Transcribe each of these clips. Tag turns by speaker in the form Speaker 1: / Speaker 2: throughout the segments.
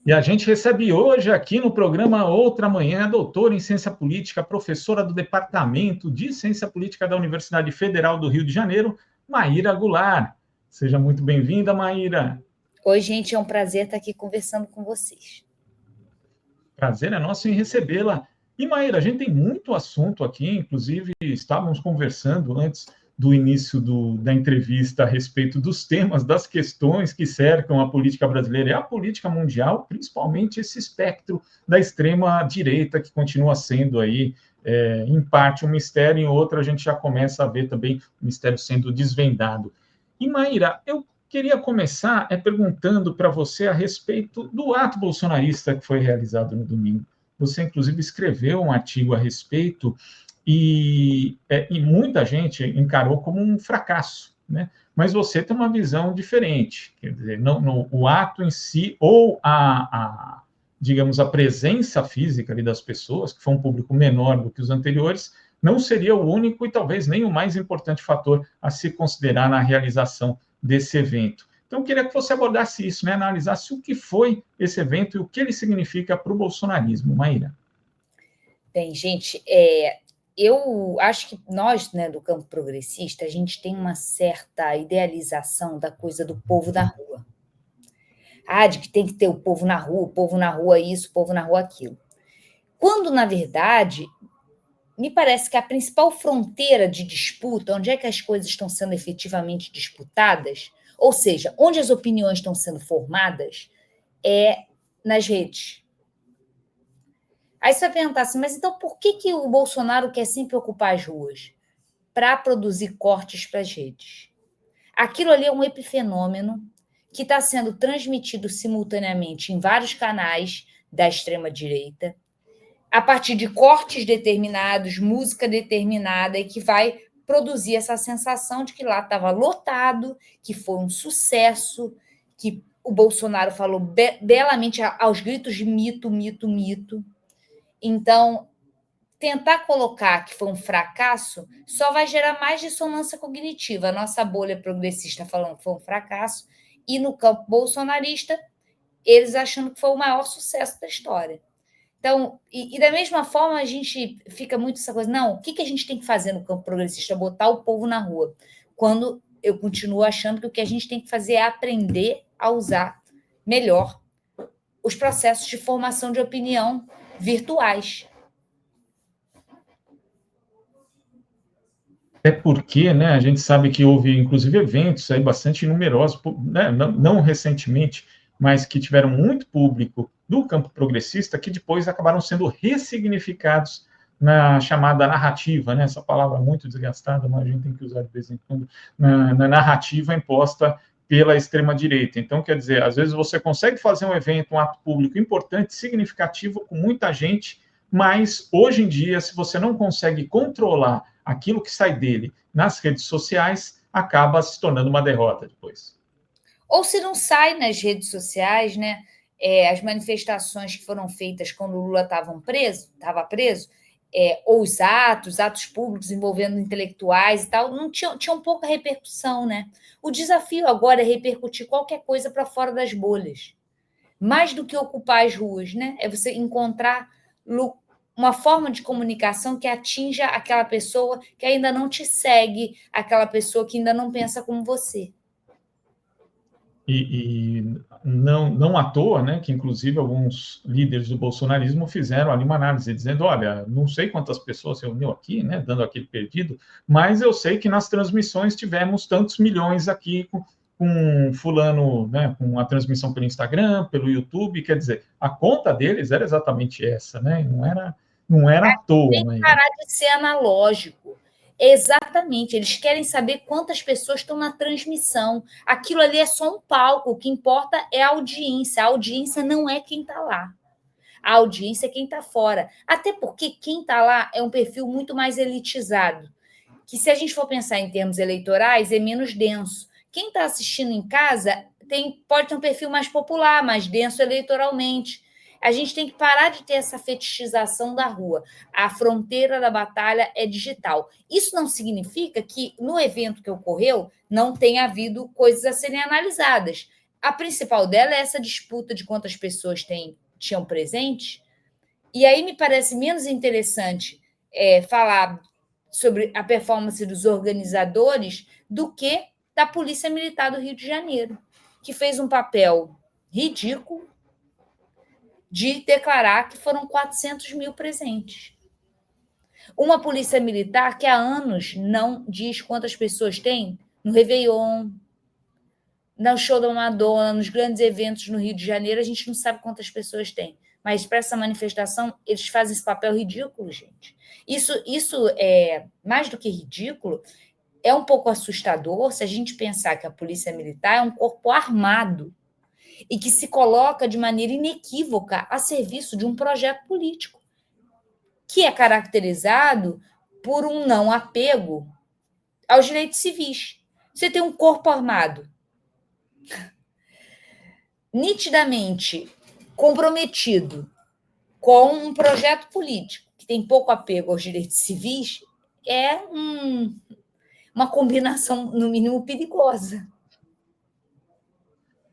Speaker 1: E a gente recebe hoje aqui no programa Outra Manhã a doutora em Ciência Política, professora do Departamento de Ciência Política da Universidade Federal do Rio de Janeiro, Maíra Goulart. Seja muito bem-vinda, Maíra.
Speaker 2: Oi, gente, é um prazer estar aqui conversando com vocês.
Speaker 1: Prazer é nosso em recebê-la. E, Maíra, a gente tem muito assunto aqui, inclusive estávamos conversando antes do início da entrevista a respeito dos temas, das questões que cercam a política brasileira e a política mundial, principalmente esse espectro da extrema-direita, que continua sendo aí, em parte, um mistério, em outra a gente já começa a ver também o mistério sendo desvendado. E, Maíra, eu queria começar perguntando para você a respeito do ato bolsonarista que foi realizado no domingo. Você, inclusive, escreveu um artigo a respeito e muita gente encarou como um fracasso, né? Mas você tem uma visão diferente, quer dizer, o ato em si ou digamos, a presença física ali das pessoas, que foi um público menor do que os anteriores, não seria o único e talvez nem o mais importante fator a se considerar na realização desse evento. Então, eu queria que você abordasse isso, né? Analisasse o que foi esse evento e o que ele significa para o bolsonarismo, Maíra.
Speaker 2: Bem, gente, eu acho que nós, né, do campo progressista, a gente tem uma certa idealização da coisa do povo da rua. De que tem que ter o povo na rua isso, o povo na rua aquilo. Quando, na verdade, me parece que a principal fronteira de disputa, onde é que as coisas estão sendo efetivamente disputadas, ou seja, onde as opiniões estão sendo formadas, é nas redes. Aí você vai perguntar assim, mas então por que o Bolsonaro quer sempre ocupar as ruas? Para produzir cortes para as redes. Aquilo ali é um epifenômeno que está sendo transmitido simultaneamente em vários canais da extrema-direita, a partir de cortes determinados, música determinada, e que vai produzir essa sensação de que lá estava lotado, que foi um sucesso, que o Bolsonaro falou belamente aos gritos de mito, mito, mito. Então, tentar colocar que foi um fracasso só vai gerar mais dissonância cognitiva. A nossa bolha progressista falando que foi um fracasso, e no campo bolsonarista, eles achando que foi o maior sucesso da história. Então, e da mesma forma, a gente fica muito essa coisa, não, o que a gente tem que fazer no campo progressista? Botar o povo na rua. Quando eu continuo achando que o que a gente tem que fazer é aprender a usar melhor os processos de formação de opinião virtuais.
Speaker 1: Até porque, né, a gente sabe que houve, inclusive, eventos aí bastante numerosos, né, não recentemente, mas que tiveram muito público do campo progressista, que depois acabaram sendo ressignificados na chamada narrativa, né, essa palavra muito desgastada, mas a gente tem que usar de vez em quando, na narrativa imposta pela extrema-direita. Então, quer dizer, às vezes você consegue fazer um evento, um ato público importante, significativo, com muita gente, mas, hoje em dia, se você não consegue controlar aquilo que sai dele nas redes sociais, acaba se tornando uma derrota depois.
Speaker 2: Ou se não sai nas redes sociais, né? As manifestações que foram feitas quando o Lula estava preso, ou os atos públicos envolvendo intelectuais e tal, não tinham pouca repercussão, né? O desafio agora é repercutir qualquer coisa para fora das bolhas. Mais do que ocupar as ruas, né? É você encontrar uma forma de comunicação que atinja aquela pessoa que ainda não te segue, aquela pessoa que ainda não pensa como você.
Speaker 1: E não à toa, né, que inclusive alguns líderes do bolsonarismo fizeram ali uma análise, dizendo, olha, não sei quantas pessoas se reuniu aqui, né, dando aquele perdido, mas eu sei que nas transmissões tivemos tantos milhões aqui com fulano, né, com a transmissão pelo Instagram, pelo YouTube, quer dizer, a conta deles era exatamente essa, né, não era à toa.
Speaker 2: Tem que parar de ser analógico. Exatamente, eles querem saber quantas pessoas estão na transmissão. Aquilo ali é só um palco, o que importa é a audiência. A audiência não é quem está lá. A audiência é quem está fora. Até porque quem está lá é um perfil muito mais elitizado, que se a gente for pensar em termos eleitorais, é menos denso. Quem está assistindo em casa pode ter um perfil mais popular, mais denso eleitoralmente. A gente tem que parar de ter essa fetichização da rua. A fronteira da batalha é digital. Isso não significa que no evento que ocorreu não tenha havido coisas a serem analisadas. A principal dela é essa disputa de quantas pessoas tinham presente, e aí me parece menos interessante falar sobre a performance dos organizadores do que da Polícia Militar do Rio de Janeiro, que fez um papel ridículo de declarar que foram 400 mil presentes. Uma polícia militar que há anos não diz quantas pessoas tem no Réveillon, no show da Madonna, nos grandes eventos no Rio de Janeiro, a gente não sabe quantas pessoas tem. Mas para essa manifestação, eles fazem esse papel ridículo, gente. Isso é mais do que ridículo, é um pouco assustador se a gente pensar que a Polícia Militar é um corpo armado e que se coloca de maneira inequívoca a serviço de um projeto político, que é caracterizado por um não apego aos direitos civis. Você tem um corpo armado nitidamente comprometido com um projeto político que tem pouco apego aos direitos civis, é uma combinação, no mínimo, perigosa.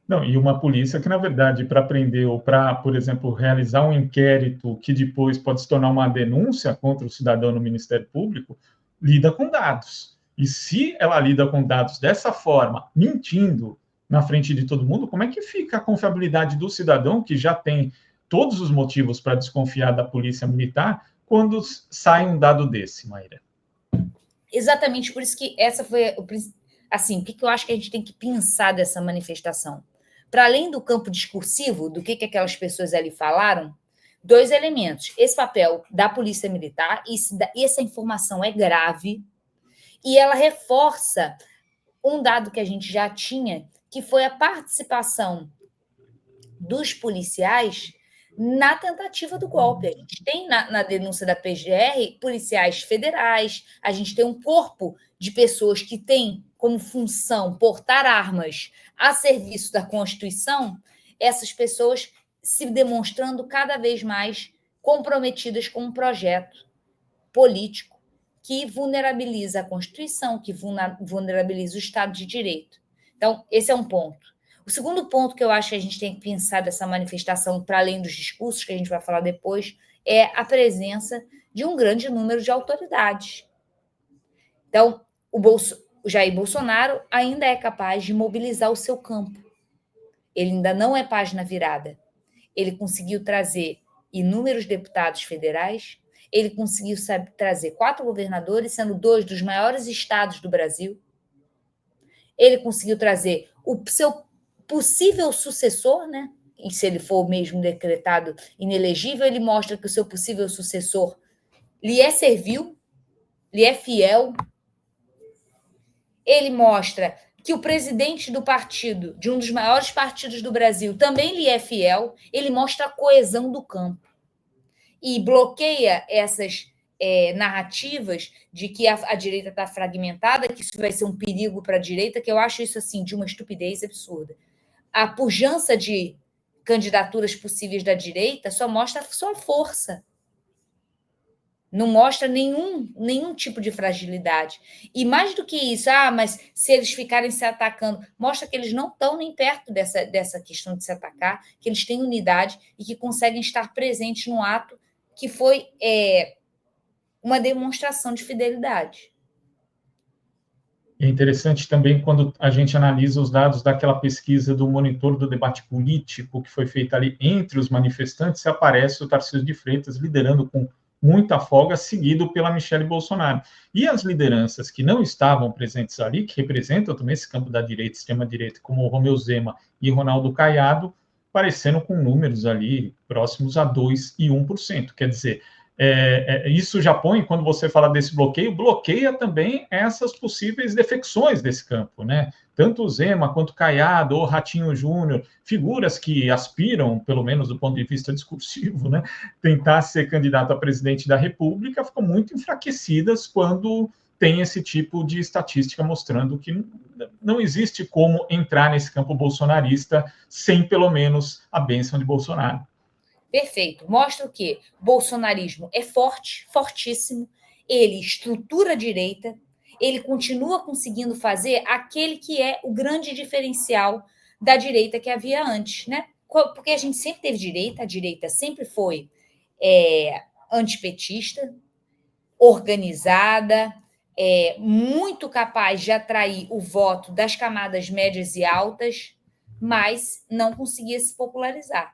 Speaker 1: Não, e uma polícia que, na verdade, para prender ou para, por exemplo, realizar um inquérito que depois pode se tornar uma denúncia contra o cidadão no Ministério Público, lida com dados. E se ela lida com dados dessa forma, mentindo na frente de todo mundo, como é que fica a confiabilidade do cidadão que já tem todos os motivos para desconfiar da polícia militar quando sai um dado desse, Maíra?
Speaker 2: Exatamente por isso que essa foi assim, o que eu acho que a gente tem que pensar dessa manifestação? Para além do campo discursivo, do que aquelas pessoas ali falaram, 2 elementos. Esse papel da Polícia Militar, e essa informação é grave, e ela reforça um dado que a gente já tinha, que foi a participação dos policiais na tentativa do golpe. A gente tem na denúncia da PGR policiais federais, a gente tem um corpo de pessoas que têm como função portar armas a serviço da Constituição, essas pessoas se demonstrando cada vez mais comprometidas com um projeto político que vulnerabiliza a Constituição, que vulnerabiliza o Estado de Direito. Então, esse é um ponto. O segundo ponto que eu acho que a gente tem que pensar dessa manifestação, para além dos discursos, que a gente vai falar depois, é a presença de um grande número de autoridades. Então, o Jair Bolsonaro ainda é capaz de mobilizar o seu campo. Ele ainda não é página virada. Ele conseguiu trazer inúmeros deputados federais, ele conseguiu trazer 4 governadores, sendo 2 dos maiores estados do Brasil. Ele conseguiu trazer o seu possível sucessor, né? E se ele for mesmo decretado inelegível, ele mostra que o seu possível sucessor lhe é servil, lhe é fiel. Ele mostra que o presidente do partido, de um dos maiores partidos do Brasil, também lhe é fiel. Ele mostra a coesão do campo e bloqueia essas narrativas de que a direita está fragmentada, que isso vai ser um perigo para a direita, que eu acho isso assim de uma estupidez absurda. A pujança de candidaturas possíveis da direita só mostra sua força. Não mostra nenhum tipo de fragilidade. E mais do que isso, mas se eles ficarem se atacando, mostra que eles não estão nem perto dessa questão de se atacar, que eles têm unidade e que conseguem estar presentes no ato que foi uma demonstração de fidelidade.
Speaker 1: É interessante também quando a gente analisa os dados daquela pesquisa do monitor do debate político que foi feita ali entre os manifestantes, aparece o Tarcísio de Freitas liderando com muita folga, seguido pela Michelle Bolsonaro. E as lideranças que não estavam presentes ali, que representam também esse campo da direita, extrema-direita, como o Romeu Zema e Ronaldo Caiado, apareceram com números ali próximos a 2% e 1%. Quer dizer, isso já põe, quando você fala desse bloqueio, bloqueia também essas possíveis defecções desse campo, né? Tanto o Zema quanto o Caiado ou Ratinho Júnior, figuras que aspiram, pelo menos do ponto de vista discursivo, né, tentar ser candidato a presidente da República, ficam muito enfraquecidas quando tem esse tipo de estatística mostrando que não existe como entrar nesse campo bolsonarista sem, pelo menos, a bênção de Bolsonaro.
Speaker 2: Perfeito. Mostra o quê? O bolsonarismo é forte, fortíssimo, ele estrutura a direita, ele continua conseguindo fazer aquele que é o grande diferencial da direita que havia antes, né? Porque a gente sempre teve direita, a direita sempre foi antipetista, organizada, muito capaz de atrair o voto das camadas médias e altas, mas não conseguia se popularizar.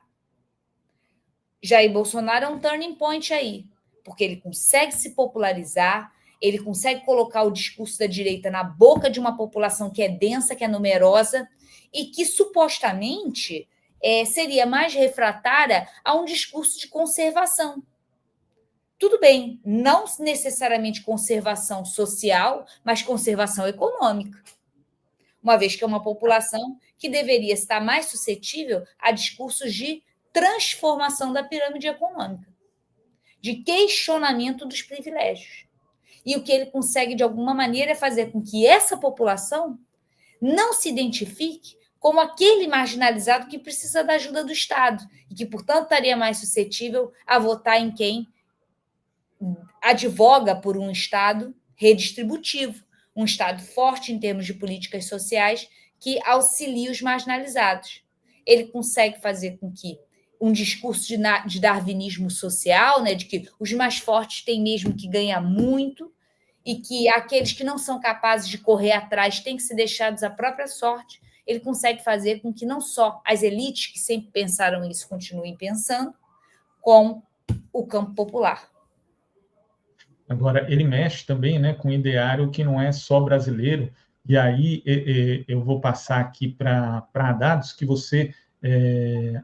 Speaker 2: Jair Bolsonaro é um turning point aí, porque ele consegue se popularizar, ele consegue colocar o discurso da direita na boca de uma população que é densa, que é numerosa, e que supostamente seria mais refratária a um discurso de conservação. Tudo bem, não necessariamente conservação social, mas conservação econômica, uma vez que é uma população que deveria estar mais suscetível a discursos de transformação da pirâmide econômica, de questionamento dos privilégios. E o que ele consegue, de alguma maneira, é fazer com que essa população não se identifique como aquele marginalizado que precisa da ajuda do Estado e que, portanto, estaria mais suscetível a votar em quem advoga por um Estado redistributivo, um Estado forte em termos de políticas sociais que auxilie os marginalizados. Ele consegue fazer com que um discurso de darwinismo social, né, de que os mais fortes têm mesmo que ganhar muito e que aqueles que não são capazes de correr atrás têm que ser deixados à própria sorte, ele consegue fazer com que não só as elites que sempre pensaram isso continuem pensando, como o campo popular.
Speaker 1: Agora, ele mexe também, né, com um ideário que não é só brasileiro, e aí eu vou passar aqui para dados que você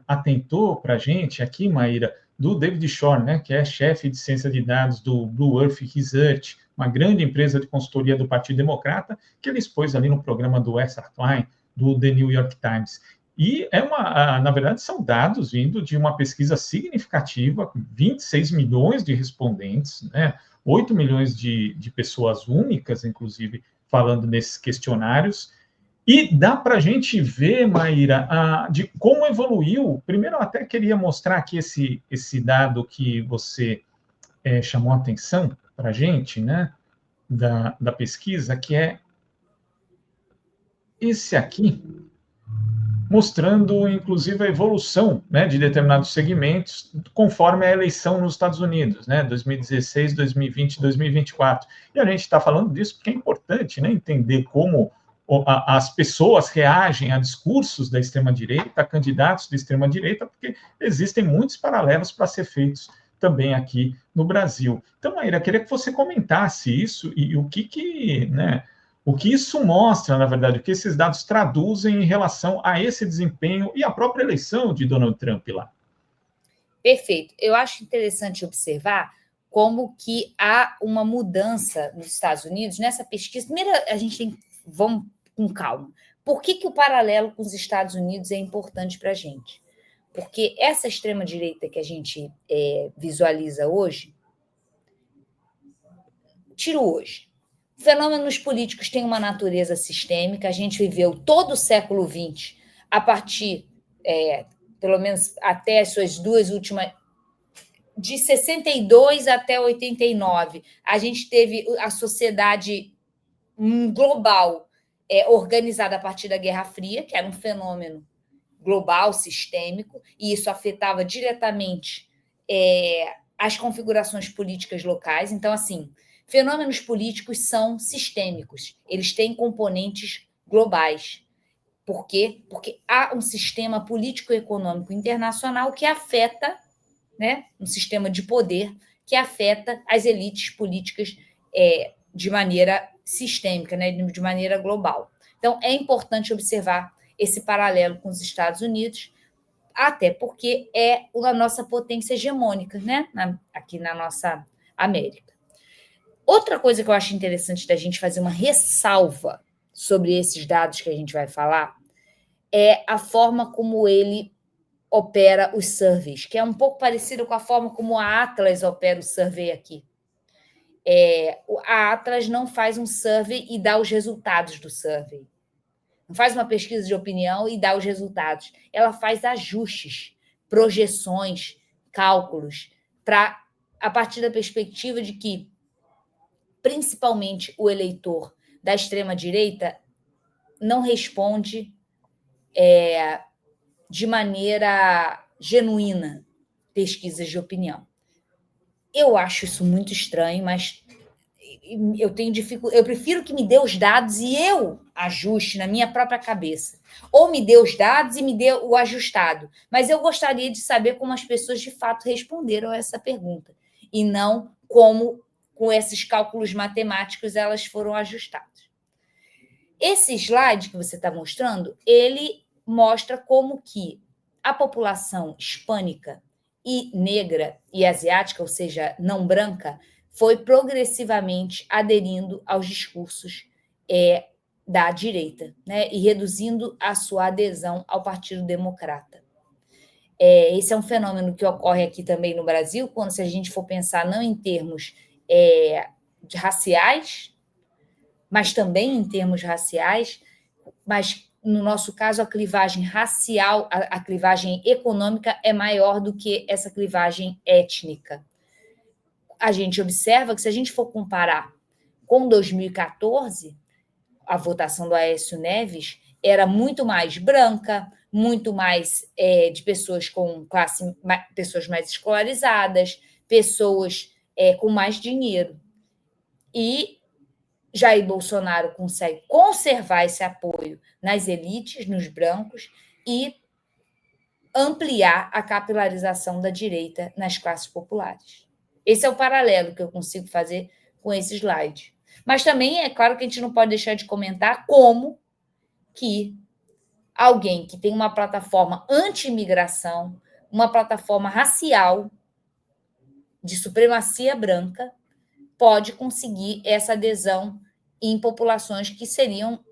Speaker 1: atentou para a gente aqui, Maíra, do David Shor, né, que é chefe de ciência de dados do Blue Earth Research, uma grande empresa de consultoria do Partido Democrata, que ele expôs ali no programa do Ezra Klein, do The New York Times. E na verdade, são dados vindo de uma pesquisa significativa, com 26 milhões de respondentes, né? 8 milhões de pessoas únicas, inclusive, falando nesses questionários. E dá para a gente ver, Maíra, de como evoluiu. Primeiro, eu até queria mostrar aqui esse dado que você chamou a atenção para a gente, né, da pesquisa, que é esse aqui, mostrando, inclusive, a evolução, né, de determinados segmentos conforme a eleição nos Estados Unidos, né, 2016, 2020, 2024. E a gente está falando disso porque é importante, né, entender como as pessoas reagem a discursos da extrema-direita, a candidatos da extrema-direita, porque existem muitos paralelos para ser feitos também aqui no Brasil. Então, Maíra, queria que você comentasse isso e o que né, o que isso mostra, na verdade, o que esses dados traduzem em relação a esse desempenho e a própria eleição de Donald Trump lá.
Speaker 2: Perfeito. Eu acho interessante observar como que há uma mudança nos Estados Unidos nessa pesquisa. Primeiro, a gente tem, vamos com calma. Por que o paralelo com os Estados Unidos é importante para a gente? Porque essa extrema-direita que a gente visualiza hoje, tiro hoje. Fenômenos políticos têm uma natureza sistêmica, a gente viveu todo o século XX a partir, pelo menos até as suas duas últimas, de 62 até 89, a gente teve a sociedade global organizada a partir da Guerra Fria, que era um fenômeno global, sistêmico, e isso afetava diretamente as configurações políticas locais. Então, assim, fenômenos políticos são sistêmicos, eles têm componentes globais. Por quê? Porque há um sistema político-econômico internacional que afeta, né, um sistema de poder que afeta as elites políticas de maneira sistêmica, né, de maneira global. Então, é importante observar esse paralelo com os Estados Unidos, até porque é a nossa potência hegemônica, né, aqui na nossa América. Outra coisa que eu acho interessante da gente fazer uma ressalva sobre esses dados que a gente vai falar é a forma como ele opera os surveys, que é um pouco parecido com a forma como a Atlas opera o survey aqui. A Atlas não faz um survey e dá os resultados do survey. Não faz uma pesquisa de opinião e dá os resultados. Ela faz ajustes, projeções, cálculos, a partir da perspectiva de que, principalmente, o eleitor da extrema-direita não responde de maneira genuína pesquisas de opinião. Eu acho isso muito estranho, mas eu tenho dificuldade. Eu prefiro que me dê os dados e eu ajuste na minha própria cabeça. Ou me dê os dados e me dê o ajustado. Mas eu gostaria de saber como as pessoas de fato responderam a essa pergunta. E não como, com esses cálculos matemáticos, elas foram ajustadas. Esse slide que você está mostrando, ele mostra como que a população hispânica e negra e asiática, ou seja, não branca, foi progressivamente aderindo aos discursos da direita, né, e reduzindo a sua adesão ao Partido Democrata. Esse é um fenômeno que ocorre aqui também no Brasil, quando se a gente for pensar não em termos raciais, mas também em termos raciais, mas no nosso caso a clivagem racial, a clivagem econômica é maior do que essa clivagem étnica. A gente observa que se a gente for comparar com 2014, a votação do Aécio Neves era muito mais branca, muito mais de pessoas com classe, pessoas mais escolarizadas, pessoas com mais dinheiro. E Jair Bolsonaro consegue conservar esse apoio nas elites, nos brancos, e ampliar a capilarização da direita nas classes populares. Esse é o paralelo que eu consigo fazer com esse slide. Mas também é claro que a gente não pode deixar de comentar como que alguém que tem uma plataforma anti-imigração, uma plataforma racial de supremacia branca, pode conseguir essa adesão em populações que seriam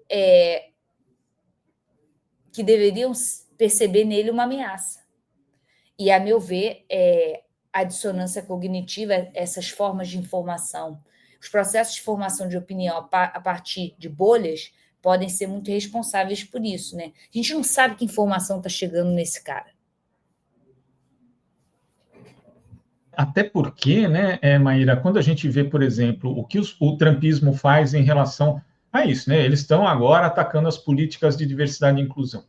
Speaker 2: que deveriam perceber nele uma ameaça. E, a meu ver, a dissonância cognitiva, essas formas de informação, os processos de formação de opinião a partir de bolhas podem ser muito responsáveis por isso, né? A gente não sabe que informação está chegando nesse cara.
Speaker 1: Até porque, né, Maíra, quando a gente vê, por exemplo, o que o trumpismo faz em relação a isso, né? Eles estão agora atacando as políticas de diversidade e inclusão.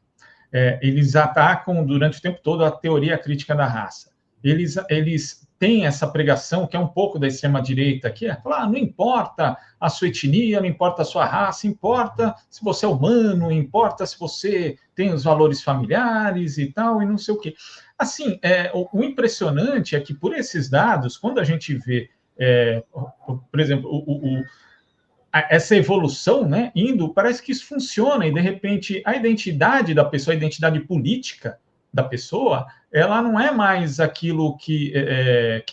Speaker 1: Eles atacam durante o tempo todo a teoria crítica da raça. Eles têm essa pregação que é um pouco da extrema-direita, que é falar, não importa a sua etnia, não importa a sua raça, importa se você é humano, importa se você tem os valores familiares e tal, e não sei o quê. Assim, o impressionante é que, por esses dados, quando a gente vê, por exemplo, essa evolução, né, indo, parece que isso funciona, e de repente a identidade da pessoa, a identidade política da pessoa, ela não é mais aquilo que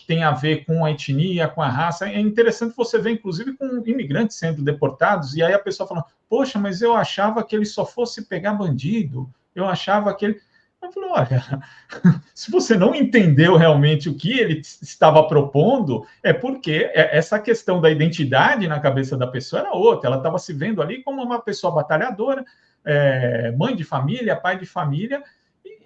Speaker 1: tem a ver com a etnia, com a raça. É interessante você ver, inclusive, com imigrantes sendo deportados, e aí a pessoa fala, poxa, mas eu achava que ele só fosse pegar bandido, eu achava que ele... Eu falei, olha, se você não entendeu realmente o que ele estava propondo, é porque essa questão da identidade na cabeça da pessoa era outra. Ela estava se vendo ali como uma pessoa batalhadora, mãe de família, pai de família,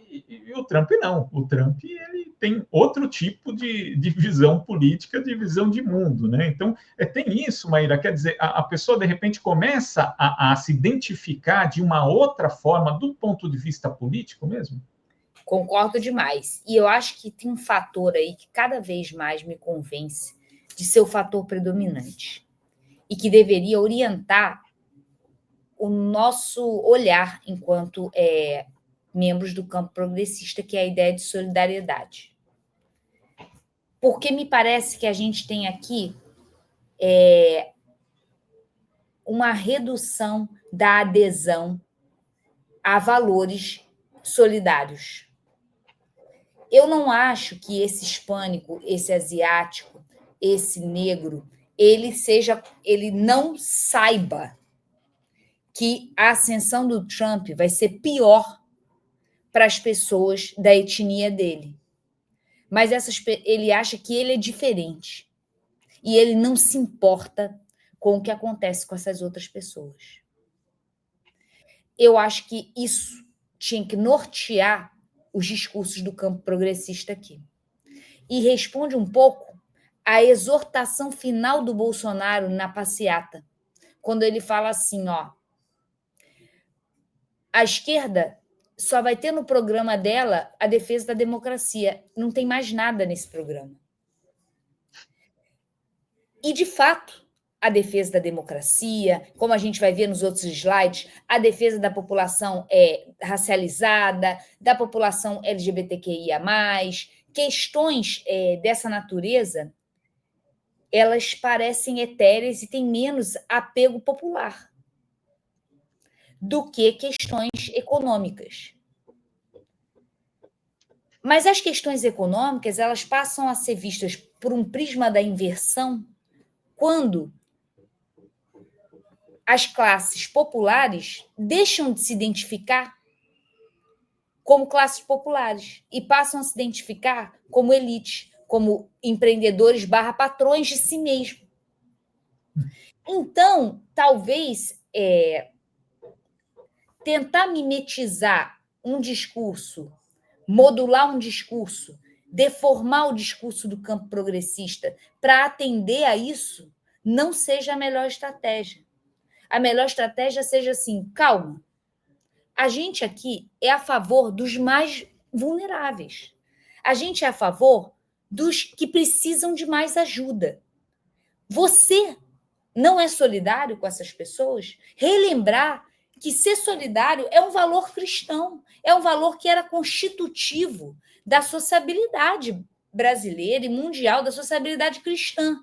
Speaker 1: e o Trump não. O Trump ele tem outro tipo de visão política, de visão de mundo, né? Então, tem isso, Maíra, quer dizer, a pessoa, de repente, começa a se identificar de uma outra forma do ponto de vista político mesmo?
Speaker 2: Concordo demais. E eu acho que tem um fator aí que cada vez mais me convence de ser o fator predominante e que deveria orientar o nosso olhar enquanto membros do campo progressista, que é a ideia de solidariedade. Porque me parece que a gente tem aqui uma redução da adesão a valores solidários. Eu não acho que esse hispânico, esse asiático, esse negro, ele não saiba que a ascensão do Trump vai ser pior para as pessoas da etnia dele. Mas ele acha que ele é diferente. E ele não se importa com o que acontece com essas outras pessoas. Eu acho que isso tinha que nortear os discursos do campo progressista aqui. E responde um pouco à exortação final do Bolsonaro na passeata, quando ele fala assim, ó, a esquerda só vai ter no programa dela a defesa da democracia. Não tem mais nada nesse programa. E, de fato, a defesa da democracia, como a gente vai ver nos outros slides, a defesa da população racializada, da população LGBTQIA+, questões dessa natureza, elas parecem etéreas e têm menos apego popular do que questões econômicas. Mas as questões econômicas, elas passam a ser vistas por um prisma da inversão quando as classes populares deixam de se identificar como classes populares e passam a se identificar como elite, como empreendedores / patrões de si mesmo. Então, talvez tentar mimetizar um discurso, modular um discurso, deformar o discurso do campo progressista para atender a isso, não seja a melhor estratégia. A melhor estratégia seja assim, calma, a gente aqui é a favor dos mais vulneráveis. A gente é a favor dos que precisam de mais ajuda. Você não é solidário com essas pessoas? Relembrar que ser solidário é um valor cristão, é um valor que era constitutivo da sociabilidade brasileira e mundial, da sociabilidade cristã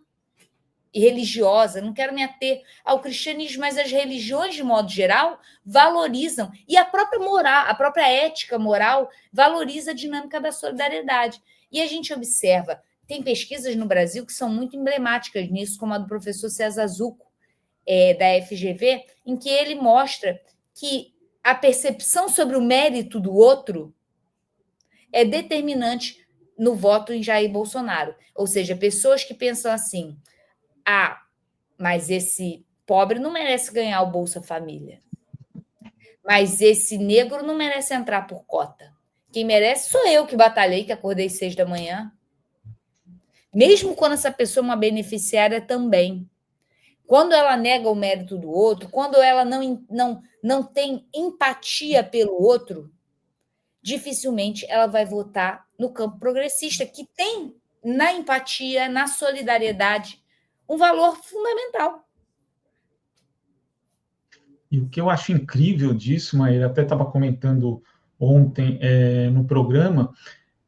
Speaker 2: e religiosa. Não quero me ater ao cristianismo, mas as religiões, de modo geral, valorizam, e a própria moral, a própria ética moral valoriza a dinâmica da solidariedade. E a gente observa, tem pesquisas no Brasil que são muito emblemáticas nisso, como a do professor César Zucco, da FGV, em que ele mostra que a percepção sobre o mérito do outro é determinante no voto em Jair Bolsonaro. Ou seja, pessoas que pensam assim, mas esse pobre não merece ganhar o Bolsa Família. Mas esse negro não merece entrar por cota. Quem merece sou eu, que batalhei, que acordei 6 da manhã. Mesmo quando essa pessoa é uma beneficiária também. Quando ela nega o mérito do outro, quando ela não tem empatia pelo outro, dificilmente ela vai votar no campo progressista, que tem na empatia, na solidariedade, um valor fundamental.
Speaker 1: E o que eu acho incrível disso, Maíra, até estava comentando ontem no programa,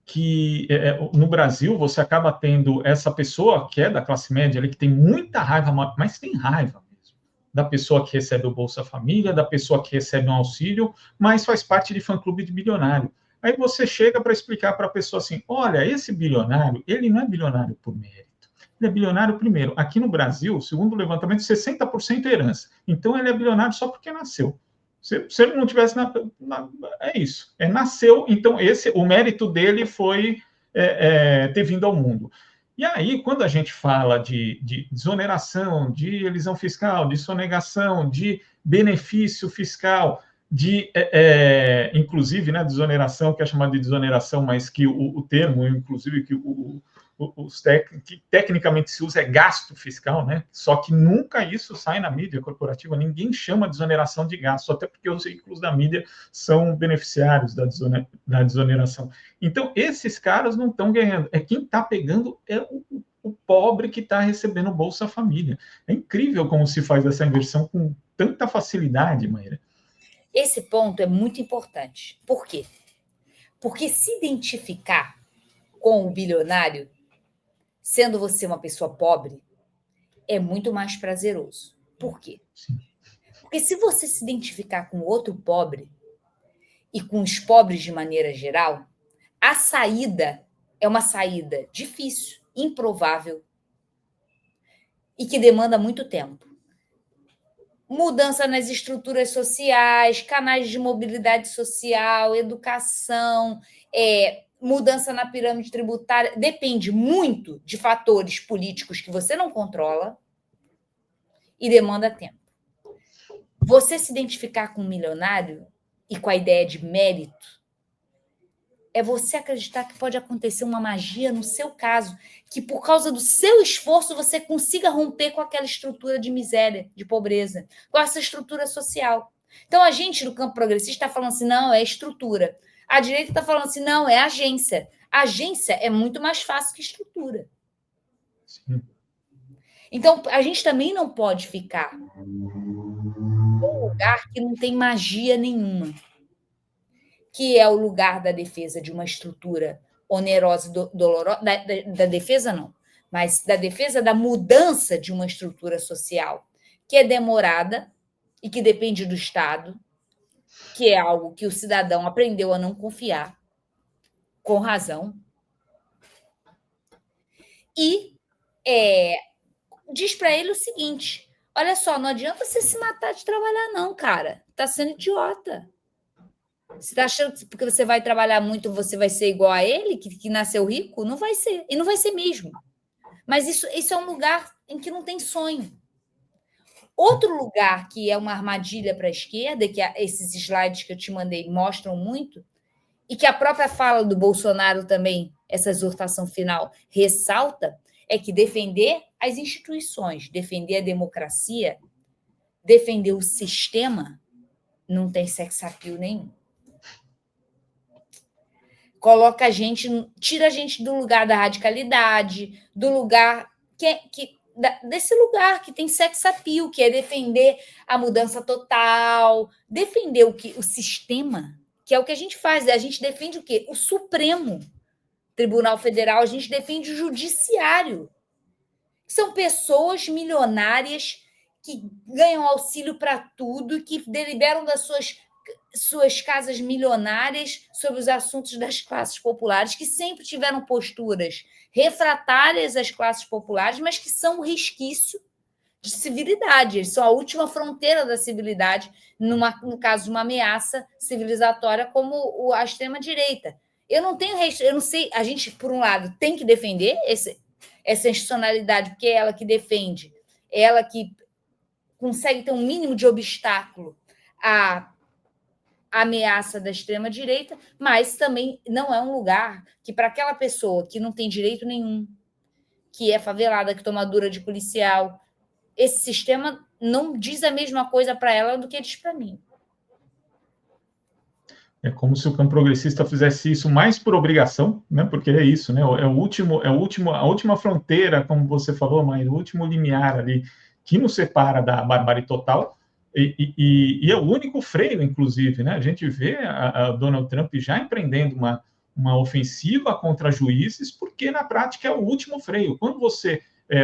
Speaker 1: que no Brasil você acaba tendo essa pessoa que é da classe média, ali, que tem muita raiva, mas tem raiva mesmo, da pessoa que recebe o Bolsa Família, da pessoa que recebe um auxílio, mas faz parte de fã-clube de bilionário. Aí você chega para explicar para a pessoa assim, olha, esse bilionário, ele não é bilionário por mérito. Ele é bilionário primeiro. Aqui no Brasil, segundo o levantamento, 60% é herança. Então, ele é bilionário só porque nasceu. Se ele não tivesse... é isso. Nasceu, então, o mérito dele foi ter vindo ao mundo. E aí, quando a gente fala de desoneração, de elisão fiscal, de sonegação, de benefício fiscal, inclusive, né, desoneração, que é chamado de desoneração, mas que o termo, inclusive, que que tecnicamente se usa é gasto fiscal, né? Só que nunca isso sai na mídia corporativa, ninguém chama de desoneração de gasto, até porque os veículos da mídia são beneficiários da desoneração. Então, esses caras não estão ganhando, quem está pegando é o pobre que está recebendo Bolsa Família. É incrível como se faz essa inversão com tanta facilidade, Maíra.
Speaker 2: Esse ponto é muito importante. Por quê? Porque se identificar com o bilionário, sendo você uma pessoa pobre, é muito mais prazeroso. Por quê?
Speaker 1: Sim.
Speaker 2: Porque se você se identificar com outro pobre e com os pobres de maneira geral, a saída é uma saída difícil, improvável e que demanda muito tempo. Mudança nas estruturas sociais, canais de mobilidade social, educação, mudança na pirâmide tributária, depende muito de fatores políticos que você não controla e demanda tempo. Você se identificar com um milionário e com a ideia de mérito é você acreditar que pode acontecer uma magia no seu caso, que por causa do seu esforço você consiga romper com aquela estrutura de miséria, de pobreza, com essa estrutura social. Então, a gente do campo progressista está falando assim, não, é estrutura. A direita está falando assim, não, é agência. A agência é muito mais fácil que estrutura.
Speaker 1: Sim.
Speaker 2: Então, a gente também não pode ficar num lugar que não tem magia nenhuma, que é o lugar da defesa de uma estrutura onerosa e dolorosa, da defesa não, mas da defesa da mudança de uma estrutura social que é demorada e que depende do Estado, que é algo que o cidadão aprendeu a não confiar, com razão, e diz para ele o seguinte: olha só, não adianta você se matar de trabalhar, não, cara. Tá sendo idiota. Você está achando que porque você vai trabalhar muito, você vai ser igual a ele, que nasceu rico? Não vai ser. E não vai ser mesmo. Mas isso é um lugar em que não tem sonho. Outro lugar que é uma armadilha para a esquerda, que esses slides que eu te mandei mostram muito, e que a própria fala do Bolsonaro também, essa exortação final, ressalta, é que defender as instituições, defender a democracia, defender o sistema, não tem sex appeal nenhum. Coloca a gente, tira a gente do lugar da radicalidade, do lugar desse lugar que tem sex appeal, que é defender a mudança total, defender o sistema, que é o que a gente faz. A gente defende o quê? O Supremo Tribunal Federal, a gente defende o Judiciário. São pessoas milionárias que ganham auxílio para tudo, que deliberam das suas casas milionárias sobre os assuntos das classes populares, que sempre tiveram posturas refratárias às classes populares, mas que são um resquício de civilidade. Eles são a última fronteira da civilidade, no caso de uma ameaça civilizatória como a extrema-direita. Eu não sei, a gente, por um lado, tem que defender essa institucionalidade, porque é ela que defende, é ela que consegue ter um mínimo de obstáculo à ameaça da extrema-direita, mas também não é um lugar que, para aquela pessoa que não tem direito nenhum, que é favelada, que toma dura de policial, esse sistema não diz a mesma coisa para ela do que diz para mim.
Speaker 1: É como se o campo progressista fizesse isso mais por obrigação, né? Porque é isso, né? A última fronteira, como você falou, Maíra, o último limiar ali que nos separa da barbárie total e é o único freio, inclusive, né? A gente vê a Donald Trump já empreendendo uma ofensiva contra juízes, porque na prática é o último freio. Quando você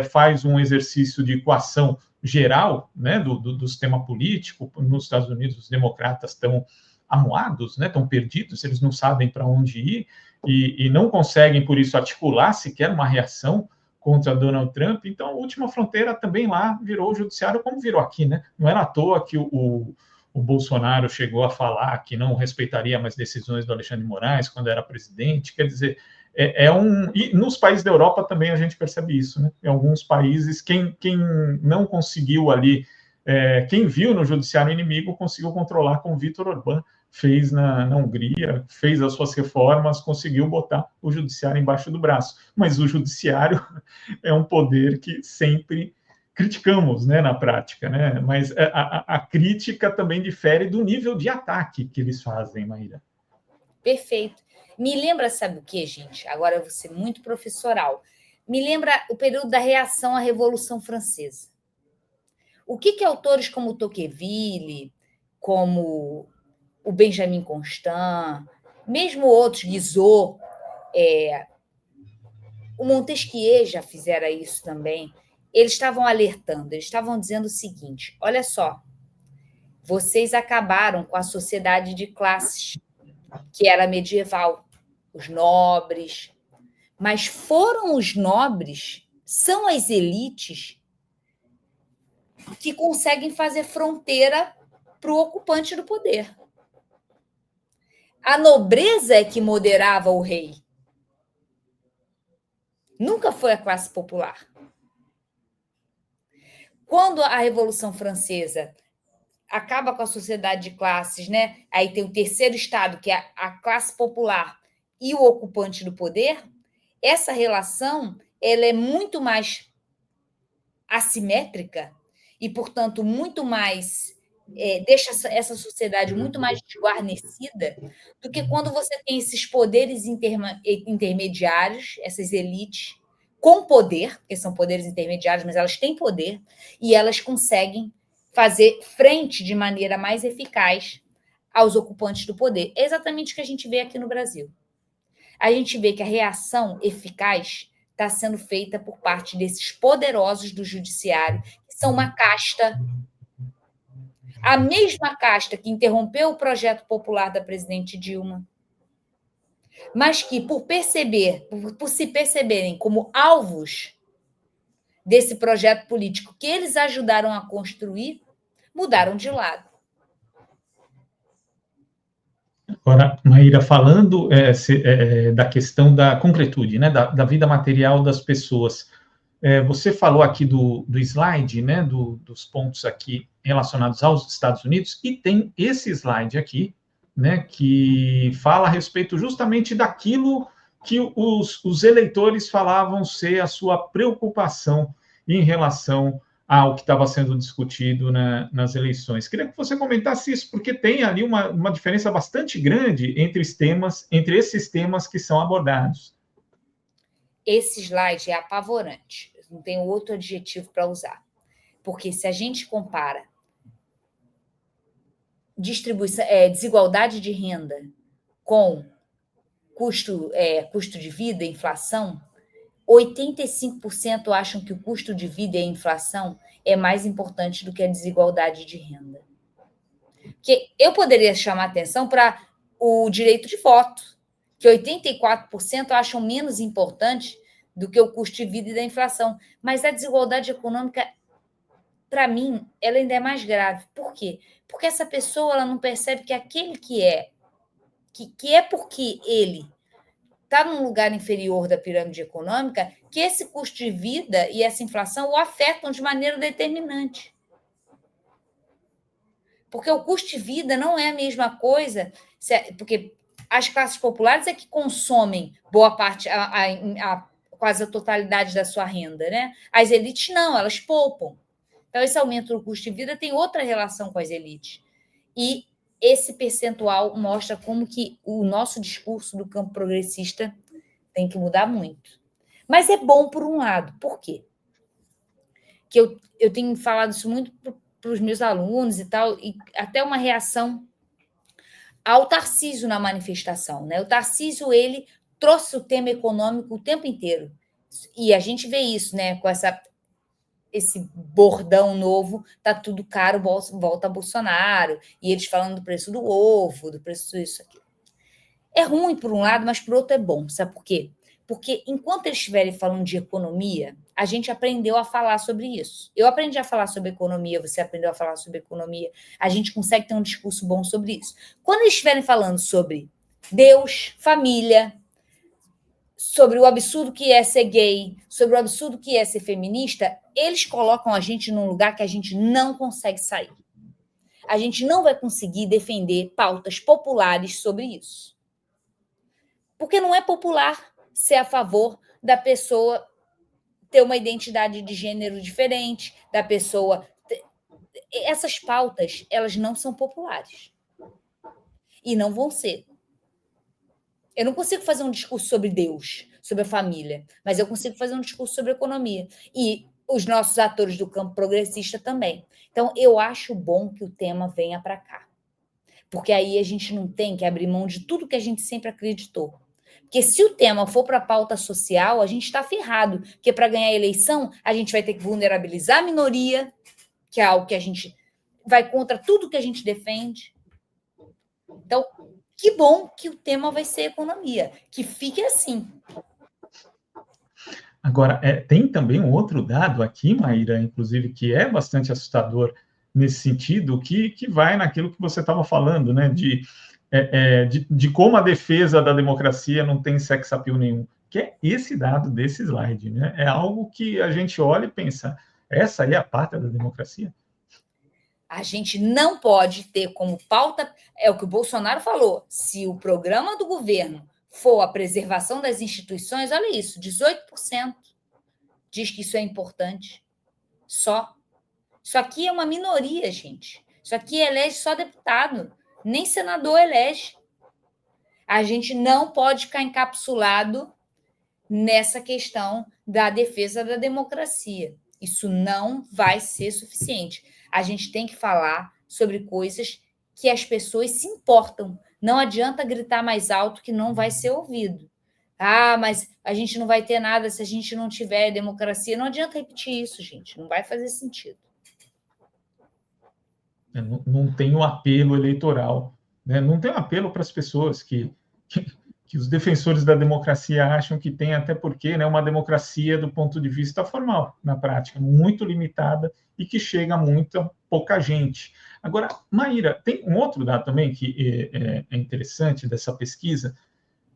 Speaker 1: faz um exercício de coação geral, né, do sistema político, nos Estados Unidos os democratas estão amuados, né, estão perdidos, eles não sabem para onde ir e não conseguem, por isso, articular sequer uma reação contra Donald Trump. Então, a última fronteira também lá virou o judiciário, como virou aqui, né? Não era à toa que o Bolsonaro chegou a falar que não respeitaria mais decisões do Alexandre de Moraes quando era presidente. Quer dizer, e nos países da Europa também a gente percebe isso, né? Em alguns países, quem não conseguiu ali, quem viu no judiciário inimigo, conseguiu controlar, como Viktor Orbán fez na Hungria, fez as suas reformas, conseguiu botar o judiciário embaixo do braço. Mas o judiciário é um poder que sempre criticamos, né, na prática, né? Mas a crítica também difere do nível de ataque que eles fazem, Maíra.
Speaker 2: Perfeito. Me lembra, sabe o que, gente? Agora eu vou ser muito professoral. Me lembra o período da reação à Revolução Francesa. O que autores como Tocqueville, como o Benjamin Constant, mesmo outros, Guizot, o Montesquieu já fizera isso também, eles estavam alertando, eles estavam dizendo o seguinte: olha só, vocês acabaram com a sociedade de classes, que era medieval, os nobres, mas foram os nobres, são as elites que conseguem fazer fronteira para o ocupante do poder. A nobreza é que moderava o rei. Nunca foi a classe popular. Quando a Revolução Francesa acaba com a sociedade de classes, né? Aí tem o terceiro estado, que é a classe popular e o ocupante do poder, essa relação ela é muito mais assimétrica e, portanto, muito mais deixa essa sociedade muito mais desguarnecida do que quando você tem esses poderes intermediários, essas elites, com poder, porque são poderes intermediários, mas elas têm poder, e elas conseguem fazer frente de maneira mais eficaz aos ocupantes do poder. É exatamente o que a gente vê aqui no Brasil. A gente vê que a reação eficaz está sendo feita por parte desses poderosos do judiciário, que são uma casta, a mesma casta que interrompeu o projeto popular da presidente Dilma, mas que, por se perceberem como alvos desse projeto político que eles ajudaram a construir, mudaram de lado.
Speaker 1: Agora, Maíra, falando da questão da concretude, né, da vida material das pessoas, você falou aqui do slide, né, dos pontos aqui relacionados aos Estados Unidos, e tem esse slide aqui, né, que fala a respeito justamente daquilo que os eleitores falavam ser a sua preocupação em relação ao que estava sendo discutido nas eleições. Queria que você comentasse isso, porque tem ali uma diferença bastante grande entre esses temas que são abordados.
Speaker 2: Esse slide é apavorante, não tem outro adjetivo para usar. Porque se a gente compara desigualdade de renda com custo de vida, inflação, 85% acham que o custo de vida e a inflação é mais importante do que a desigualdade de renda. Que eu poderia chamar atenção para o direito de voto, que 84% acham menos importante do que o custo de vida e da inflação. Mas a desigualdade econômica, para mim, ela ainda é mais grave. Por quê? Porque essa pessoa ela não percebe que aquele que é porque ele está num lugar inferior da pirâmide econômica, que esse custo de vida e essa inflação o afetam de maneira determinante. Porque o custo de vida não é a mesma coisa, porque as classes populares é que consomem boa parte, quase a totalidade da sua renda, né? As elites não, elas poupam. Então, esse aumento do custo de vida tem outra relação com as elites. E esse percentual mostra como que o nosso discurso do campo progressista tem que mudar muito. Mas é bom por um lado. Por quê? Que eu tenho falado isso muito para os meus alunos e tal, e até uma reação ao Tarcísio na manifestação, né? O Tarcísio, ele trouxe o tema econômico o tempo inteiro. E a gente vê isso, né? Com esse bordão novo, tá tudo caro, volta Bolsonaro, e eles falando do preço do ovo, do preço disso aqui. É ruim por um lado, mas por outro é bom. Sabe por quê? Porque enquanto eles estiverem falando de economia, a gente aprendeu a falar sobre isso. Eu aprendi a falar sobre economia, você aprendeu a falar sobre economia, a gente consegue ter um discurso bom sobre isso. Quando eles estiverem falando sobre Deus, família, sobre o absurdo que é ser gay, sobre o absurdo que é ser feminista, eles colocam a gente num lugar que a gente não consegue sair. A gente não vai conseguir defender pautas populares sobre isso. Porque não é popular ser a favor da pessoa ter uma identidade de gênero diferente, da pessoa... Essas pautas, elas não são populares. E não vão ser. Eu não consigo fazer um discurso sobre Deus, sobre a família, mas eu consigo fazer um discurso sobre economia. E os nossos atores do campo progressista também. Então, eu acho bom que o tema venha para cá. Porque aí a gente não tem que abrir mão de tudo que a gente sempre acreditou. Porque se o tema for para a pauta social, a gente está ferrado. Porque para ganhar a eleição, a gente vai ter que vulnerabilizar a minoria, que é algo que a gente vai contra tudo que a gente defende. Então, que bom que o tema vai ser economia. Que fique assim.
Speaker 1: Agora, tem também um outro dado aqui, Maíra, inclusive, que é bastante assustador nesse sentido, que vai naquilo que você estava falando, né, de como a defesa da democracia não tem sex appeal nenhum, que é esse dado desse slide, né? É algo que a gente olha e pensa, essa aí é a pátria da democracia?
Speaker 2: A gente não pode ter como pauta, é o que o Bolsonaro falou, se o programa do governo for a preservação das instituições, olha isso, 18% diz que isso é importante. Só. Isso aqui é uma minoria, gente. Isso aqui elege só deputado, nem senador elege. A gente não pode ficar encapsulado nessa questão da defesa da democracia. Isso não vai ser suficiente. A gente tem que falar sobre coisas que as pessoas se importam. Não adianta gritar mais alto que não vai ser ouvido. Ah, mas a gente não vai ter nada se a gente não tiver democracia. Não adianta repetir isso, gente. Não vai fazer sentido.
Speaker 1: Não tem um apelo eleitoral, né? Não tem um apelo para as pessoas que os defensores da democracia acham que tem, até porque, né, uma democracia do ponto de vista formal, na prática, muito limitada e que chega a muita pouca gente. Agora, Maíra, tem um outro dado também que é interessante dessa pesquisa,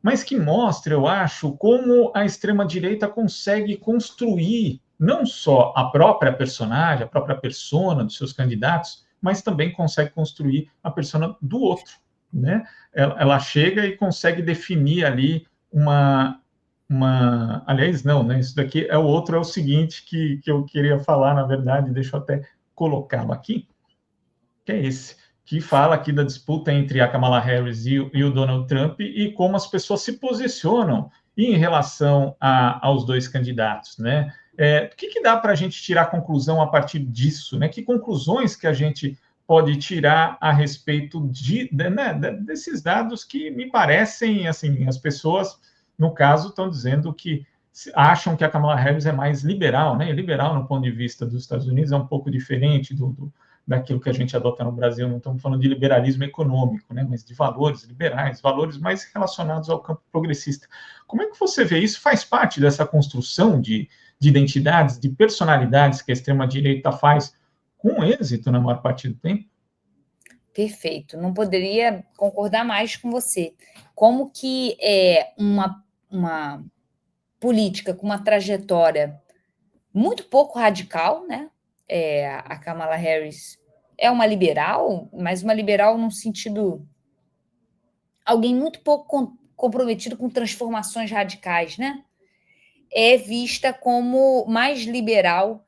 Speaker 1: mas que mostra, eu acho, como a extrema-direita consegue construir não só a própria personagem, a própria persona dos seus candidatos, mas também consegue construir a persona do outro, né? Ela chega e consegue definir ali aliás, não, né? Isso daqui é o outro, é o seguinte que eu queria falar, na verdade, deixa eu até colocá-lo aqui, que é esse, que fala aqui da disputa entre a Kamala Harris e o Donald Trump e como as pessoas se posicionam em relação aos dois candidatos, né? O que dá para a gente tirar conclusão a partir disso, né? Que conclusões que a gente pode tirar a respeito né, desses dados que me parecem, assim, as pessoas, no caso, estão dizendo que acham que a Kamala Harris é mais liberal, né? Liberal no ponto de vista dos Estados Unidos é um pouco diferente daquilo que a gente adota no Brasil. Não estamos falando de liberalismo econômico, né? Mas de valores liberais, valores mais relacionados ao campo progressista. Como é que você vê isso? Faz parte dessa construção de identidades, de personalidades que a extrema-direita faz com êxito na maior parte do tempo?
Speaker 2: Perfeito. Não poderia concordar mais com você. Como que uma política com uma trajetória muito pouco radical, né? A Kamala Harris é uma liberal, mas uma liberal num sentido... Alguém muito pouco comprometido com transformações radicais, né? É vista como mais liberal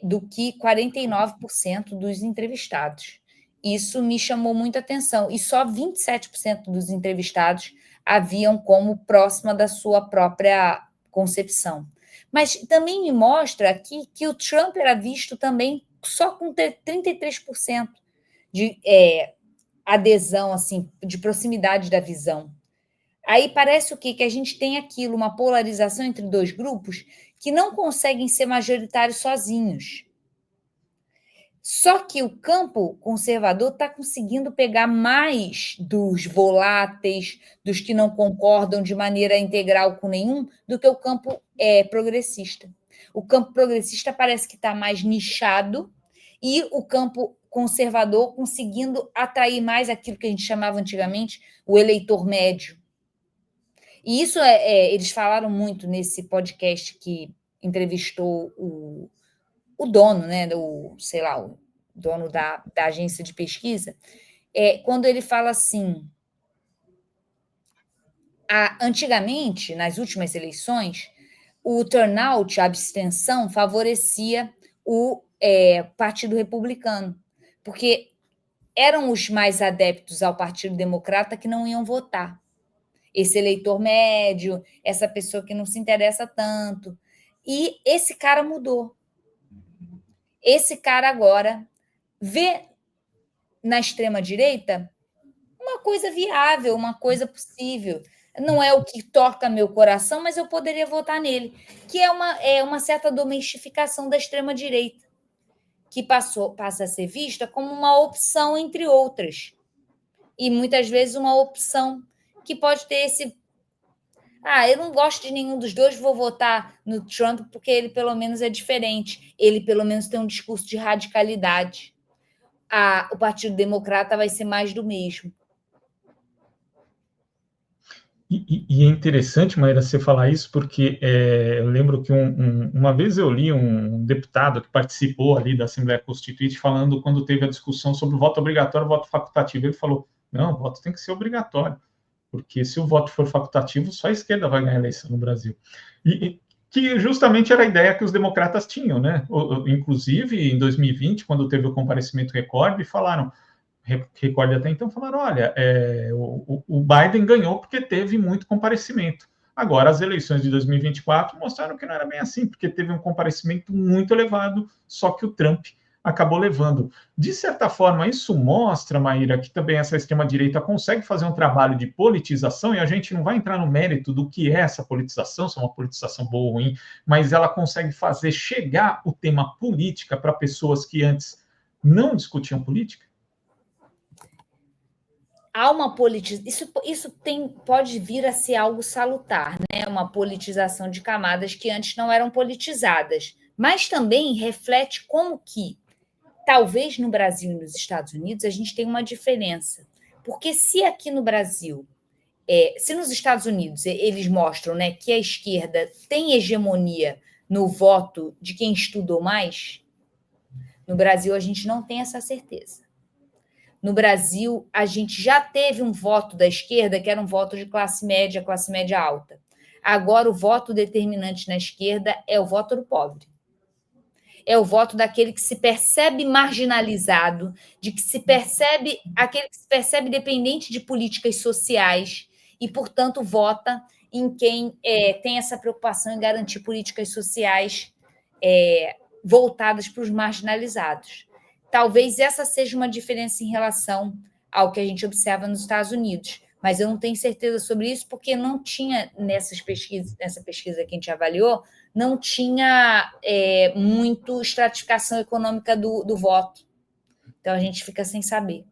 Speaker 2: do que 49% dos entrevistados. Isso me chamou muita atenção. E só 27% dos entrevistados haviam como próxima da sua própria concepção. Mas também me mostra aqui que o Trump era visto também só com 33% de adesão, assim, de proximidade da visão. Aí parece o quê? Que a gente tem aquilo, uma polarização entre dois grupos que não conseguem ser majoritários sozinhos. Só que o campo conservador está conseguindo pegar mais dos voláteis, dos que não concordam de maneira integral com nenhum, do que o campo progressista. O campo progressista parece que está mais nichado e o campo conservador conseguindo atrair mais aquilo que a gente chamava antigamente o eleitor médio. E isso eles falaram muito nesse podcast que entrevistou o dono, né, o dono da agência de pesquisa, quando ele fala assim, antigamente, nas últimas eleições, o turnout, a abstenção, favorecia o Partido Republicano, porque eram os mais adeptos ao Partido Democrata que não iam votar. Esse eleitor médio, essa pessoa que não se interessa tanto. E esse cara mudou. Esse cara agora vê na extrema-direita uma coisa viável, uma coisa possível. Não é o que toca meu coração, mas eu poderia votar nele. Que é uma certa domesticação da extrema-direita, que passa a ser vista como uma opção entre outras. E muitas vezes uma opção que pode ter esse... eu não gosto de nenhum dos dois, vou votar no Trump porque ele pelo menos é diferente. Ele pelo menos tem um discurso de radicalidade. O Partido Democrata vai ser mais do mesmo.
Speaker 1: E é interessante, Maíra, você falar isso, porque eu lembro que uma vez eu li um deputado que participou ali da Assembleia Constituinte falando quando teve a discussão sobre o voto obrigatório e o voto facultativo. Ele falou, não, o voto tem que ser obrigatório, porque se o voto for facultativo, só a esquerda vai ganhar a eleição no Brasil. E que justamente era a ideia que os democratas tinham, né? Inclusive, em 2020, quando teve o comparecimento recorde, recorde até então, falaram, olha, o Biden ganhou porque teve muito comparecimento. Agora, as eleições de 2024 mostraram que não era bem assim, porque teve um comparecimento muito elevado, só que o Trump acabou levando. De certa forma, isso mostra, Maíra, que também essa extrema-direita consegue fazer um trabalho de politização, e a gente não vai entrar no mérito do que é essa politização, se é uma politização boa ou ruim, mas ela consegue fazer chegar o tema política para pessoas que antes não discutiam política.
Speaker 2: Há uma politização. Isso pode vir a ser algo salutar, né? Uma politização de camadas que antes não eram politizadas. Mas também reflete como que, talvez no Brasil e nos Estados Unidos, a gente tem uma diferença. Porque se aqui no Brasil, se nos Estados Unidos eles mostram, né, que a esquerda tem hegemonia no voto de quem estudou mais, no Brasil a gente não tem essa certeza. No Brasil, a gente já teve um voto da esquerda que era um voto de classe média alta. Agora, o voto determinante na esquerda é o voto do pobre. É o voto daquele que se percebe marginalizado, aquele que se percebe dependente de políticas sociais e, portanto, vota em quem tem essa preocupação em garantir políticas sociais voltadas para os marginalizados. Talvez essa seja uma diferença em relação ao que a gente observa nos Estados Unidos, mas eu não tenho certeza sobre isso porque não tinha nessa pesquisa que a gente avaliou, não tinha muito estratificação econômica do voto. Então a gente fica sem saber.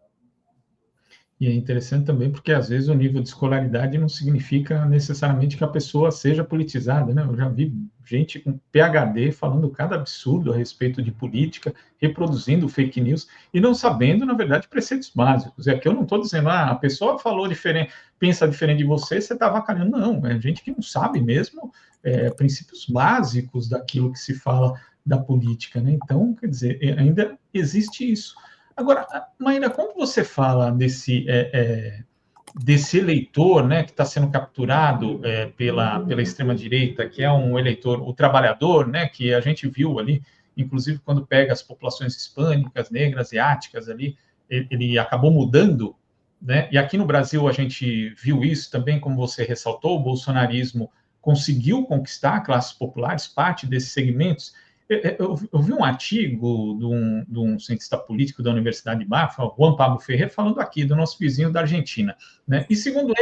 Speaker 1: E é interessante também porque, às vezes, o nível de escolaridade não significa necessariamente que a pessoa seja politizada, né? Eu já vi gente com PhD falando cada absurdo a respeito de política, reproduzindo fake news e não sabendo, na verdade, preceitos básicos. E aqui eu não estou dizendo, a pessoa falou diferente, pensa diferente de você, você está avacalhando. Não, é gente que não sabe mesmo princípios básicos daquilo que se fala da política, né? Então, quer dizer, ainda existe isso. Agora, Maíra, quando você fala desse eleitor, né, que está sendo capturado pela extrema-direita, que é um eleitor, o trabalhador, né, que a gente viu ali, inclusive quando pega as populações hispânicas, negras, asiáticas ali, ele acabou mudando, né, e aqui no Brasil a gente viu isso também, como você ressaltou, o bolsonarismo conseguiu conquistar classes populares, parte desses segmentos. Eu vi um artigo de um cientista político da Universidade de Bafa, Juan Pablo Ferreira, falando aqui do nosso vizinho da Argentina, né? E segundo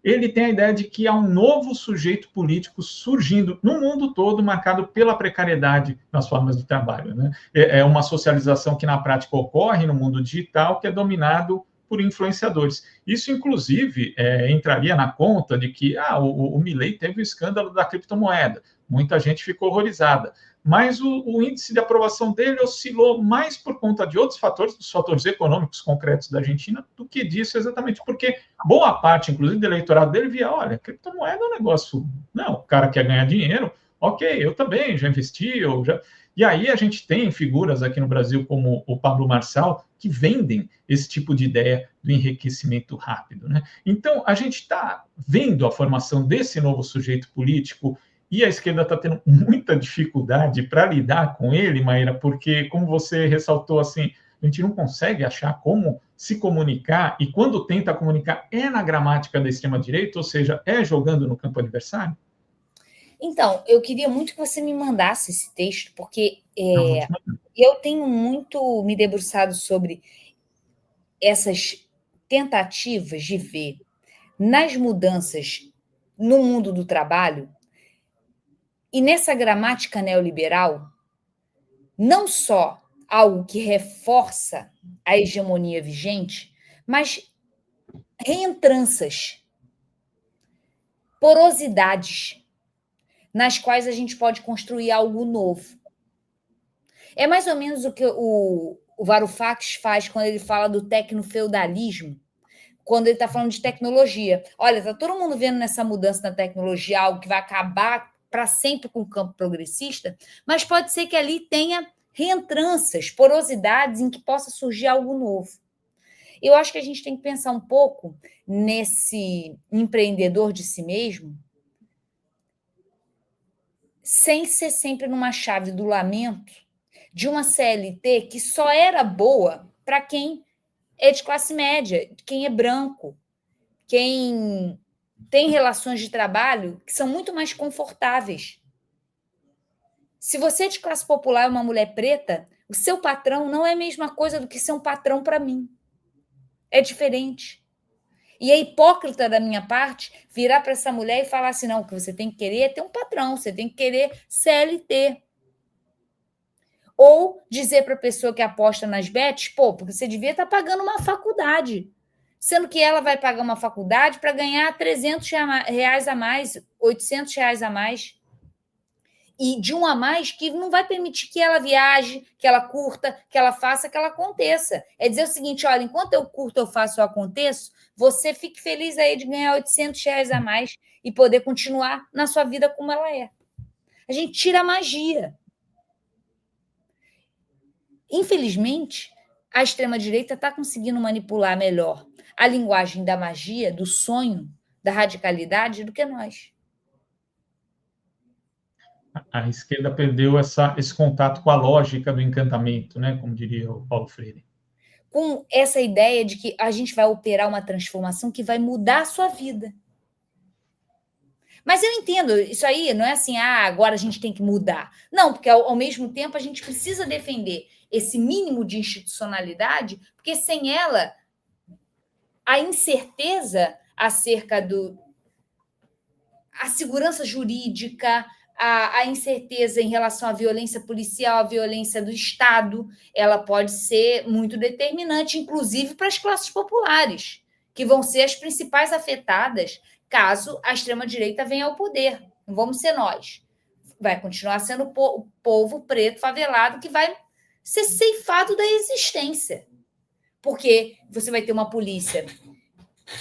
Speaker 1: ele tem a ideia de que há um novo sujeito político surgindo no mundo todo, marcado pela precariedade nas formas de trabalho, né? É uma socialização que na prática ocorre no mundo digital, que é dominado por influenciadores. Isso, inclusive, entraria na conta de que o Milei teve o escândalo da criptomoeda. Muita gente ficou horrorizada. Mas o índice de aprovação dele oscilou mais por conta de outros fatores, dos fatores econômicos concretos da Argentina, do que disso exatamente, porque boa parte, inclusive, do eleitorado dele via, olha, criptomoeda é um negócio, não, o cara quer ganhar dinheiro, ok, eu também já investi, E aí a gente tem figuras aqui no Brasil como o Pablo Marçal, que vendem esse tipo de ideia do enriquecimento rápido, né? Então, a gente está vendo a formação desse novo sujeito político e a esquerda está tendo muita dificuldade para lidar com ele, Maíra, porque, como você ressaltou, assim, a gente não consegue achar como se comunicar, e quando tenta comunicar é na gramática da extrema-direita, ou seja, é jogando no campo adversário?
Speaker 2: Então, eu queria muito que você me mandasse esse texto, porque eu tenho muito me debruçado sobre essas tentativas de ver nas mudanças no mundo do trabalho e nessa gramática neoliberal, não só algo que reforça a hegemonia vigente, mas reentranças, porosidades, nas quais a gente pode construir algo novo. É mais ou menos o que o Varoufakis faz quando ele fala do tecnofeudalismo, quando ele está falando de tecnologia. Olha, está todo mundo vendo nessa mudança na tecnologia algo que vai acabar para sempre com o campo progressista, mas pode ser que ali tenha reentranças, porosidades em que possa surgir algo novo. Eu acho que a gente tem que pensar um pouco nesse empreendedor de si mesmo, sem ser sempre numa chave do lamento, de uma CLT que só era boa para quem é de classe média, quem é branco, quem tem relações de trabalho que são muito mais confortáveis. Se você é de classe popular e uma mulher preta, o seu patrão não é a mesma coisa do que ser um patrão para mim. É diferente. E é hipócrita da minha parte virar para essa mulher e falar assim, não, o que você tem que querer é ter um patrão, você tem que querer CLT. Ou dizer para a pessoa que aposta nas bets, pô, porque você devia estar pagando uma faculdade, sendo que ela vai pagar uma faculdade para ganhar R$300 a mais, R$800 a mais, e de um a mais que não vai permitir que ela viaje, que ela curta, que ela faça, que ela aconteça. É dizer o seguinte, olha, enquanto eu curto, eu faço, eu aconteço, você fique feliz aí de ganhar R$800 a mais e poder continuar na sua vida como ela é. A gente tira a magia. Infelizmente, a extrema-direita está conseguindo manipular melhor a linguagem da magia, do sonho, da radicalidade do que nós.
Speaker 1: A esquerda perdeu esse contato com a lógica do encantamento, né? Como diria o Paulo Freire.
Speaker 2: Com essa ideia de que a gente vai operar uma transformação que vai mudar a sua vida. Mas eu entendo, isso aí não é assim, agora a gente tem que mudar. Não, porque ao mesmo tempo a gente precisa defender esse mínimo de institucionalidade, porque sem ela, a incerteza acerca a segurança jurídica, a incerteza em relação à violência policial, à violência do Estado, ela pode ser muito determinante, inclusive para as classes populares, que vão ser as principais afetadas caso a extrema-direita venha ao poder. Não vamos ser nós. Vai continuar sendo o povo preto favelado que vai ser ceifado da existência. Porque você vai ter uma polícia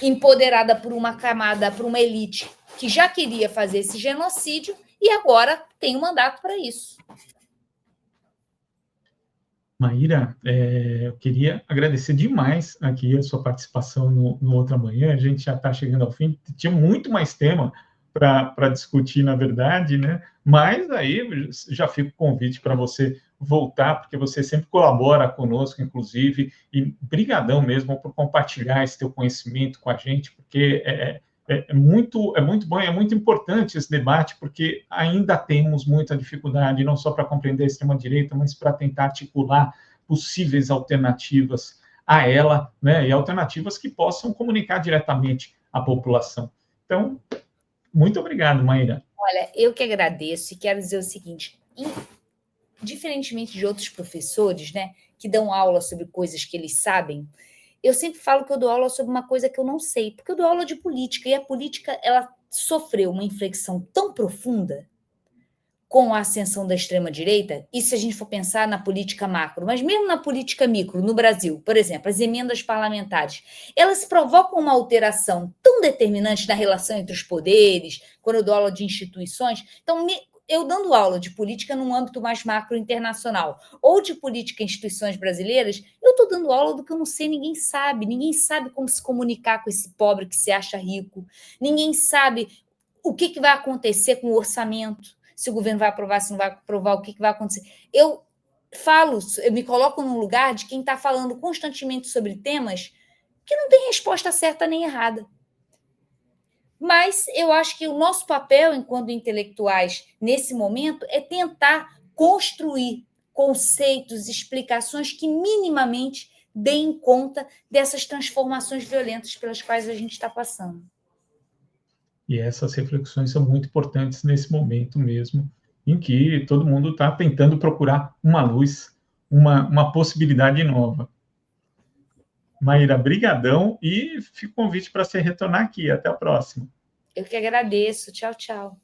Speaker 2: empoderada por uma camada, por uma elite que já queria fazer esse genocídio e agora tem um mandato para isso.
Speaker 1: Maíra, eu queria agradecer demais aqui a sua participação no Outra Manhã. A gente já está chegando ao fim. Tinha muito mais tema para discutir, na verdade, né? Mas aí já fica o convite para você voltar, porque você sempre colabora conosco, inclusive, e brigadão mesmo por compartilhar esse teu conhecimento com a gente, porque é muito bom e é muito importante esse debate, porque ainda temos muita dificuldade, não só para compreender a extrema-direita, mas para tentar articular possíveis alternativas a ela, né, e alternativas que possam comunicar diretamente à população. Então, muito obrigado, Maíra.
Speaker 2: Olha, eu que agradeço e quero dizer o seguinte, diferentemente de outros professores, né, que dão aula sobre coisas que eles sabem, eu sempre falo que eu dou aula sobre uma coisa que eu não sei, porque eu dou aula de política, e a política ela sofreu uma inflexão tão profunda com a ascensão da extrema-direita, e se a gente for pensar na política macro, mas mesmo na política micro, no Brasil, por exemplo, as emendas parlamentares, elas provocam uma alteração tão determinante na relação entre os poderes, quando eu dou aula de instituições. Então, eu dando aula de política num âmbito mais macro internacional, ou de política em instituições brasileiras, eu estou dando aula do que eu não sei, ninguém sabe como se comunicar com esse pobre que se acha rico, ninguém sabe o que vai acontecer com o orçamento, se o governo vai aprovar, se não vai aprovar, o que vai acontecer. Eu me coloco num lugar de quem está falando constantemente sobre temas que não tem resposta certa nem errada. Mas eu acho que o nosso papel, enquanto intelectuais, nesse momento, é tentar construir conceitos, explicações que minimamente deem conta dessas transformações violentas pelas quais a gente está passando.
Speaker 1: E essas reflexões são muito importantes nesse momento mesmo, em que todo mundo está tentando procurar uma luz, uma possibilidade nova. Maíra, brigadão, e fica o convite para você retornar aqui. Até a próxima.
Speaker 2: Eu que agradeço. Tchau, tchau.